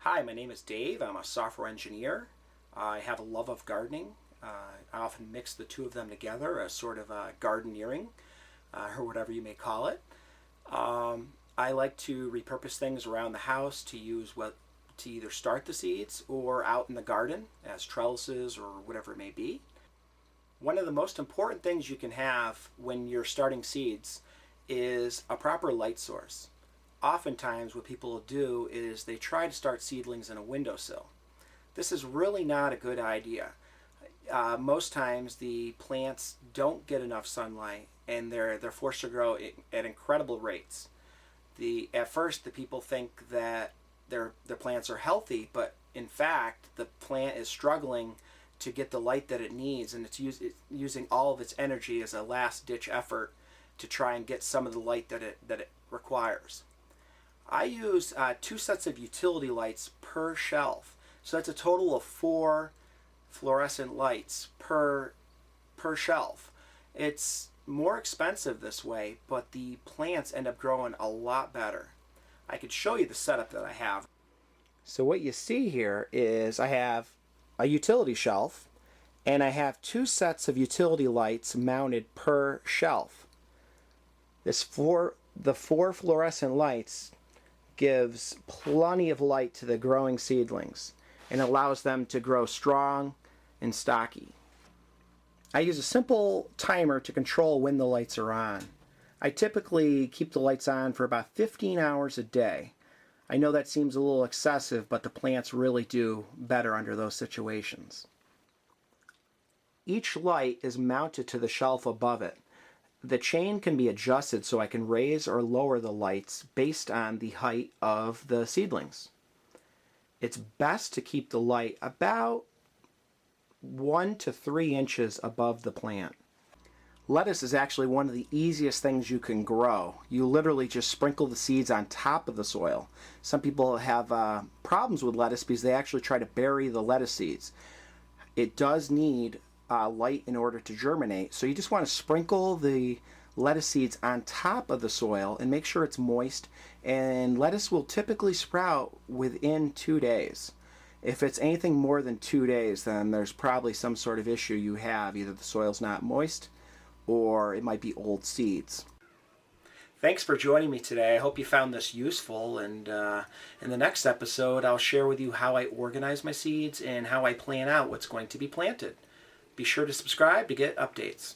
Hi, my name is Dave. I'm a software engineer. I have a love of gardening. I often mix the two of them together as sort of gardeneering, or whatever you may call it. I like to repurpose things around the house to use to either start the seeds or out in the garden as trellises or whatever it may be. One of the most important things you can have when you're starting seeds is a proper light source. Oftentimes what people will do is they try to start seedlings in a windowsill. This is really not a good idea. Most times the plants don't get enough sunlight and they're forced to grow at incredible rates. At first the people think that their plants are healthy, but in fact the plant is struggling to get the light that it needs, and it's using all of its energy as a last ditch effort to try and get some of the light that it requires. I use two sets of utility lights per shelf. So that's a total of 4 fluorescent lights per shelf. It's more expensive this way, but the plants end up growing a lot better. I could show you the setup that I have. So what you see here is I have a utility shelf, and I have 2 sets of utility lights mounted per shelf. The 4 fluorescent lights gives plenty of light to the growing seedlings and allows them to grow strong and stocky. I use a simple timer to control when the lights are on. I typically keep the lights on for about 15 hours a day. I know that seems a little excessive, but the plants really do better under those situations. Each light is mounted to the shelf above it. The chain can be adjusted so I can raise or lower the lights based on the height of the seedlings. It's best to keep the light about 1 to 3 inches above the plant. Lettuce is actually one of the easiest things you can grow. You literally just sprinkle the seeds on top of the soil. Some people have problems with lettuce because they actually try to bury the lettuce seeds. It does need light in order to germinate, so you just want to sprinkle the lettuce seeds on top of the soil and make sure it's moist, and lettuce will typically sprout within 2 days. If it's anything more than 2 days, then there's probably some sort of issue you have. Either the soil's not moist or it might be old seeds. Thanks for joining me today. I hope you found this useful, and in the next episode I'll share with you how I organize my seeds and how I plan out what's going to be planted. Be sure to subscribe to get updates.